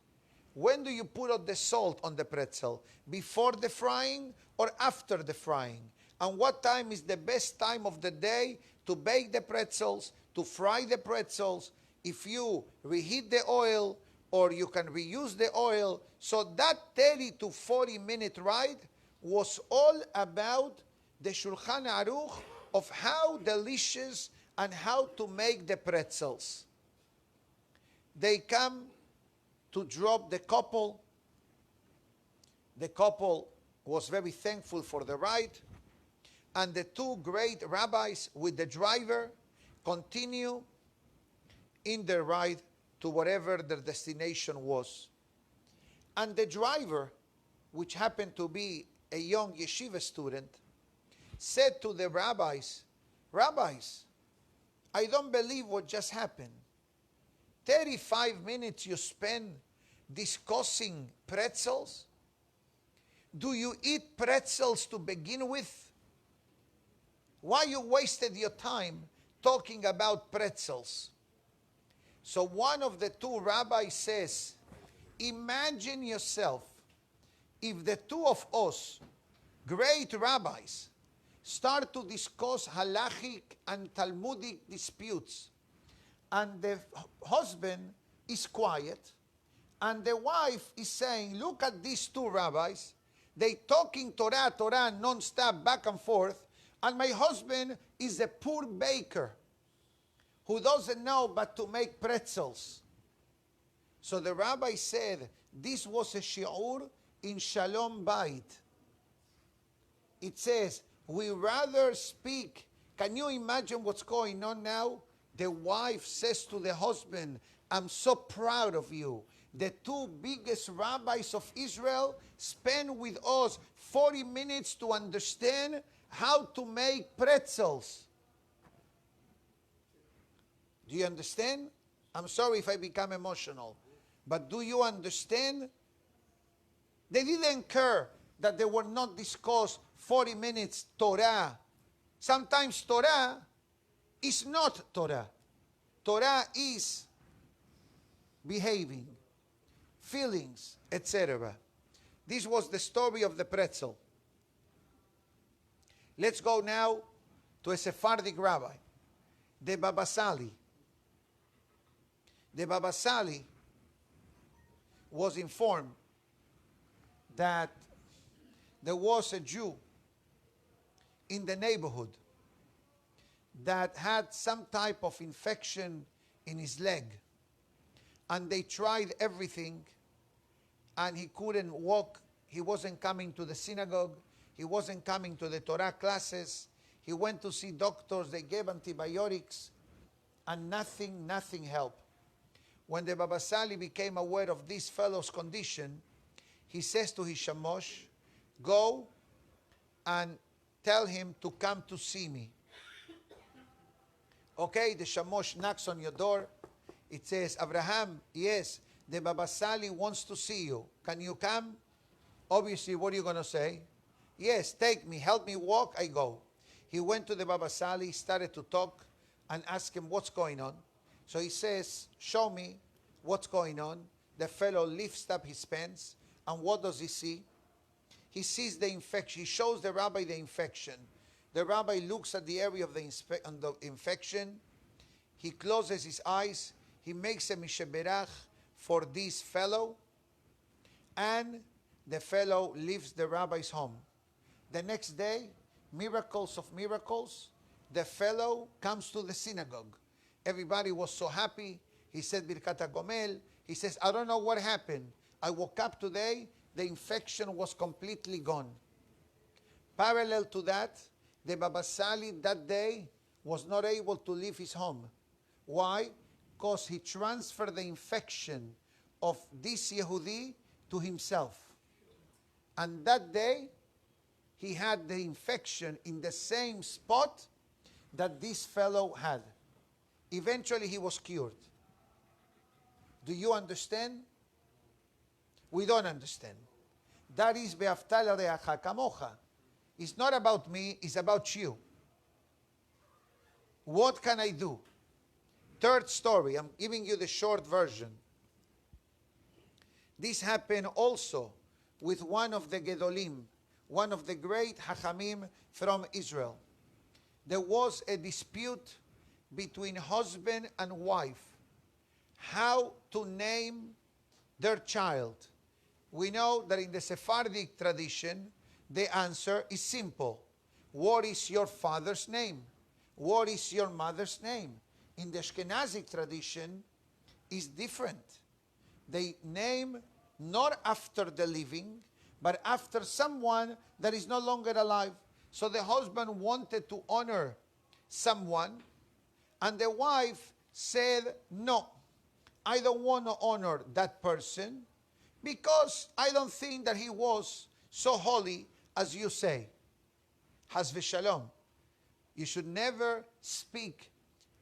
When do you put out the salt on the pretzel? Before the frying or after the frying? And what time is the best time of the day to bake the pretzels, to fry the pretzels? If you reheat the oil, or you can reuse the oil. So that 30 to 40 minute ride was all about the Shulchan Aruch of how delicious and how to make the pretzels. They come to drop the couple. The couple was very thankful for the ride. And the two great rabbis with the driver continue in their ride to whatever their destination was. And the driver, which happened to be a young yeshiva student, said to the rabbis, "Rabbis, I don't believe what just happened. 35 minutes you spend discussing pretzels? Do you eat pretzels to begin with? Why you wasted your time talking about pretzels?" So one of the two rabbis says, imagine yourself if the two of us, great rabbis, start to discuss halachic and Talmudic disputes, and the husband is quiet, and the wife is saying, look at these two rabbis, they talking Torah non-stop back and forth, and my husband is a poor baker who doesn't know but to make pretzels. So the rabbi said, this was a shiur in Shalom Bait. It says, we rather speak. Can you imagine what's going on now? The wife says to the husband, I'm so proud of you. The two biggest rabbis of Israel spend with us 40 minutes to understand how to make pretzels. Do you understand? I'm sorry if I become emotional, but do you understand? They didn't care that they were not discussed 40 minutes Torah. Sometimes Torah is not Torah. Torah is behaving, feelings, etc. This was the story of the pretzel. Let's go now to a Sephardic rabbi, the Baba Sali. The Baba Sali was informed that there was a Jew in the neighborhood that had some type of infection in his leg. And they tried everything, and he couldn't walk. He wasn't coming to the synagogue. He wasn't coming to the Torah classes. He went to see doctors. They gave antibiotics, and nothing helped. When the Baba Sali became aware of this fellow's condition, he says to his shamosh, go and tell him to come to see me. Okay, the shamosh knocks on your door. It says, Abraham, yes, the Baba Sali wants to see you. Can you come? Obviously, what are you going to say? Yes, take me, help me walk, I go. He went to the Baba Sali, started to talk, and asked him what's going on. So he says, show me what's going on. The fellow lifts up his pants, and what does he see? He sees the infection. He shows the rabbi the infection. The rabbi looks at the area of the infection. He closes his eyes. He makes a misheberach for this fellow, and the fellow leaves the rabbi's home. The next day, miracles of miracles, the fellow comes to the synagogue. Everybody was so happy. He said Birkat HaGomel. He says, I don't know what happened. I woke up today, the infection was completely gone. Parallel to that, the Baba Sali that day was not able to leave his home. Why? Because he transferred the infection of this Yehudi to himself. And that day, he had the infection in the same spot that this fellow had. Eventually, he was cured. Do you understand? We don't understand. That is Ve'aftah l'reacha kamocha. It's not about me, it's about you. What can I do? Third story, I'm giving you the short version. This happened also with one of the Gedolim, one of the great Hachamim from Israel. There was a dispute between husband and wife, how to name their child. We know that in the Sephardic tradition, the answer is simple. What is your father's name? What is your mother's name? In the Ashkenazic tradition, is different. They name not after the living, but after someone that is no longer alive. So the husband wanted to honor someone, and the wife said, no, I don't want to honor that person because I don't think that he was so holy as you say. Has v'shalom. You should never speak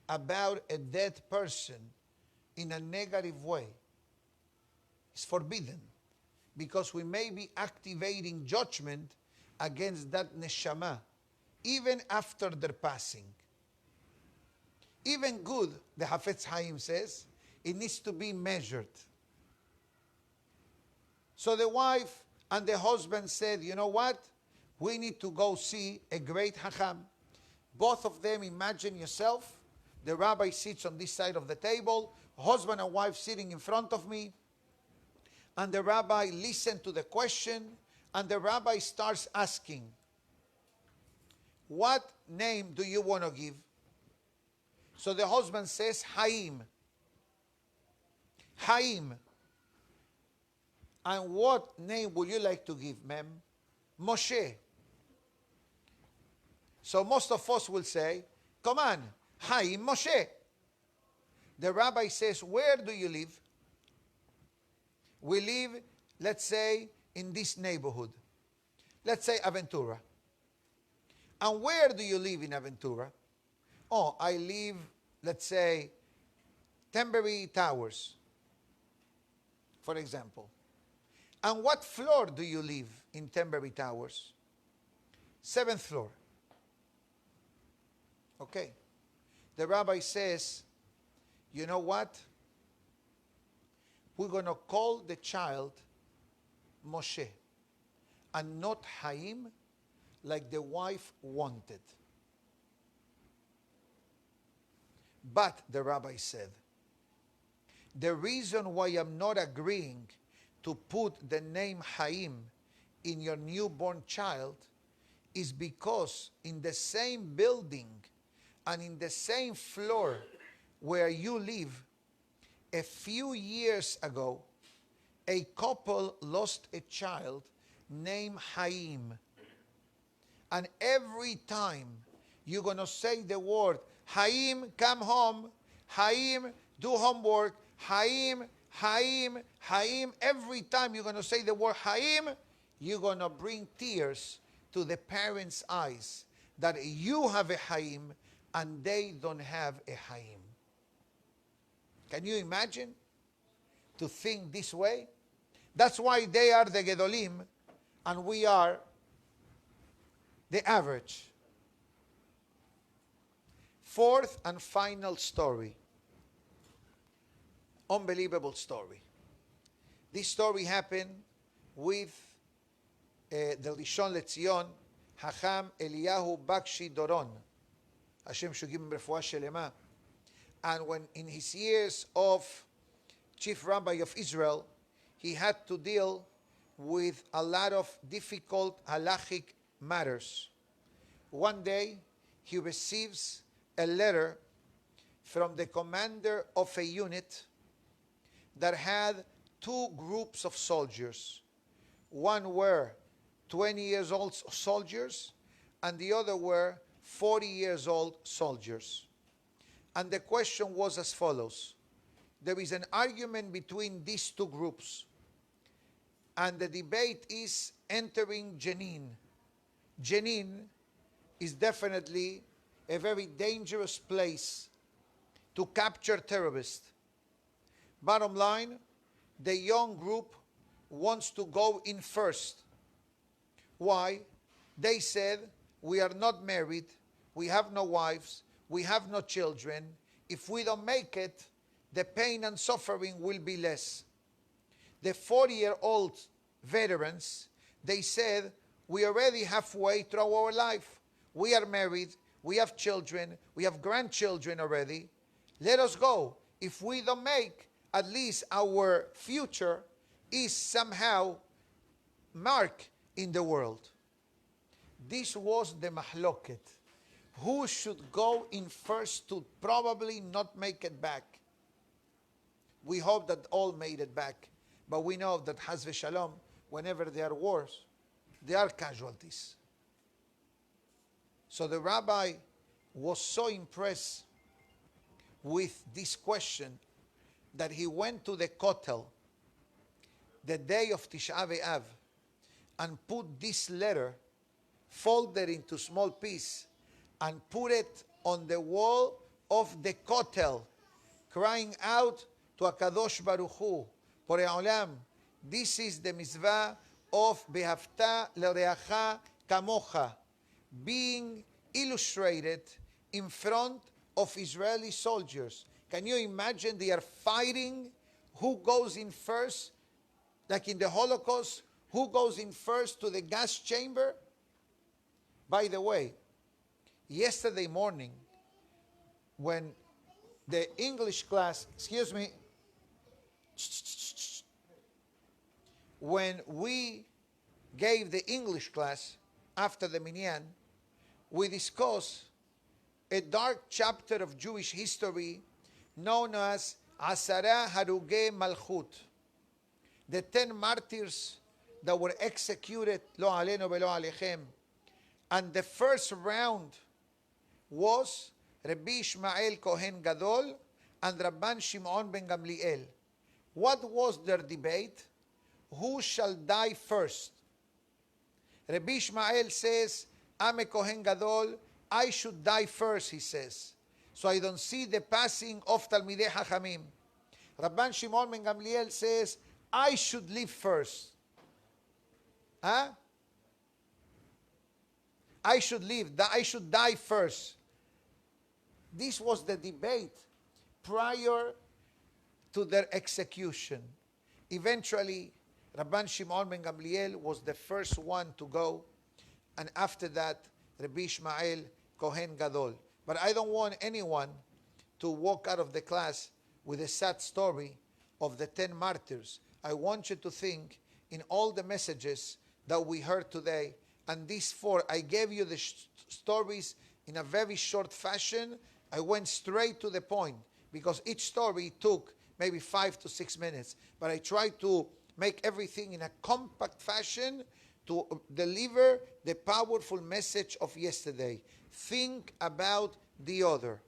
about a dead person in a negative way. It's forbidden, because we may be activating judgment against that neshama, even after their passing. Even good, the Hafetz Haim says, it needs to be measured. So the wife and the husband said, you know what? We need to go see a great Hacham. Both of them, imagine yourself, the rabbi sits on this side of the table, husband and wife sitting in front of me, and the rabbi listens to the question, and the rabbi starts asking, what name do you want to give? So the husband says, Haim. Haim. And what name would you like to give, ma'am? Moshe. So most of us will say, come on, Haim Moshe. The rabbi says, where do you live? We live, let's say, in this neighborhood. Let's say Aventura. And where do you live in Aventura? Oh, I live, let's say, Tembury Towers, for example. And what floor do you live in Tembury Towers? 7th floor. Okay. The rabbi says, you know what? We're going to call the child Moshe and not Haim like the wife wanted. But, the rabbi said, the reason why I'm not agreeing to put the name Haim in your newborn child is because in the same building and in the same floor where you live, a few years ago, a couple lost a child named Haim. And every time you're going to say the word, Haim, come home, Haim, do homework, Haim, Haim, Haim, every time you're going to say the word Haim, you're going to bring tears to the parents' eyes that you have a Haim and they don't have a Haim. Can you imagine to think this way? That's why they are the Gedolim and we are the average. Fourth and final story. Unbelievable story. This story happened with the Rishon LeZion, Hacham Eliyahu Bakshi Doron. Hashem should give him refuah shelema. And when in his years of chief rabbi of Israel, he had to deal with a lot of difficult halachic matters. One day, he receives a letter from the commander of a unit that had two groups of soldiers. One were 20 years old soldiers, and the other were 40 years old soldiers. And the question was as follows. There is an argument between these two groups, and the debate is entering Jenin. Jenin is definitely a very dangerous place to capture terrorists. Bottom line, the young group wants to go in first. Why? They said, we are not married, we have no wives, we have no children. If we don't make it, the pain and suffering will be less. The 40-year-old veterans, they said, we already halfway through our life. We are married, we have children, we have grandchildren already. Let us go. If we don't make, at least our future is somehow marked in the world. This was the mahloket. Who should go in first to probably not make it back? We hope that all made it back. But we know that Haz v'Shalom, whenever there are wars, there are casualties. So the rabbi was so impressed with this question that he went to the Kotel the day of Tisha B'Av and put this letter folded into small piece and put it on the wall of the Kotel, crying out to HaKadosh Baruch Hu, Borei Olam, this is the mitzvah of Behavta L'Reacha Kamocha, being illustrated in front of Israeli soldiers. Can you imagine they are fighting? Who goes in first? Like in the Holocaust, who goes in first to the gas chamber? By the way, yesterday morning, when the English class, when we gave the English class after the Minyan, we discussed a dark chapter of Jewish history known as Asara Haruge Malchut, the 10 martyrs that were executed, lo alenu velo alechem. And the first round was Rabbi Ishmael Kohen Gadol and Rabban Shimon ben Gamliel. What was their debate? Who shall die first? Rabbi Ishmael says, I'm a Kohen Gadol, I should die first, he says. So I don't see the passing of Talmidei Chachamim. Rabban Shimon ben Gamliel says, I should live first. Huh? I should live, I should die first. This was the debate prior to their execution. Eventually, Rabban Shimon ben Gamliel was the first one to go, and after that, Rabbi Ishmael Kohen Gadol. But I don't want anyone to walk out of the class with a sad story of the 10 martyrs. I want you to think in all the messages that we heard today, and these 4, I gave you the stories in a very short fashion. I went straight to the point because each story took maybe 5 to 6 minutes. But I tried to make everything in a compact fashion to deliver the powerful message of yesterday. Think about the other.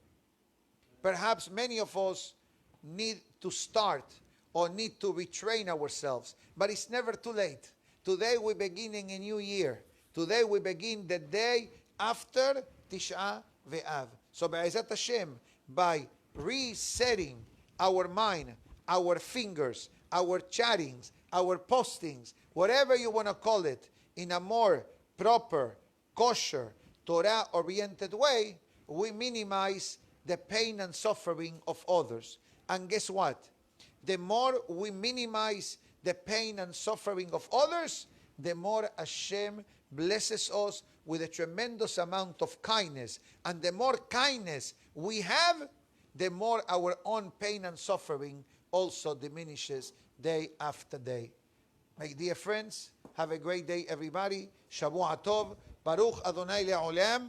Perhaps many of us need to start or need to retrain ourselves, but it's never too late. Today we're beginning a new year. Today we begin the day after Tisha B'Av. So Be'ezat Hashem, by resetting our mind, our fingers, our chattings, our postings, whatever you want to call it, in a more proper, kosher, Torah-oriented way, we minimize the pain and suffering of others. And guess what? The more we minimize the pain and suffering of others, the more Hashem blesses us with a tremendous amount of kindness. And the more kindness we have, the more our own pain and suffering also diminishes day after day. My dear friends, have a great day, everybody. Shavua Tov. Baruch Adonai Le'olam.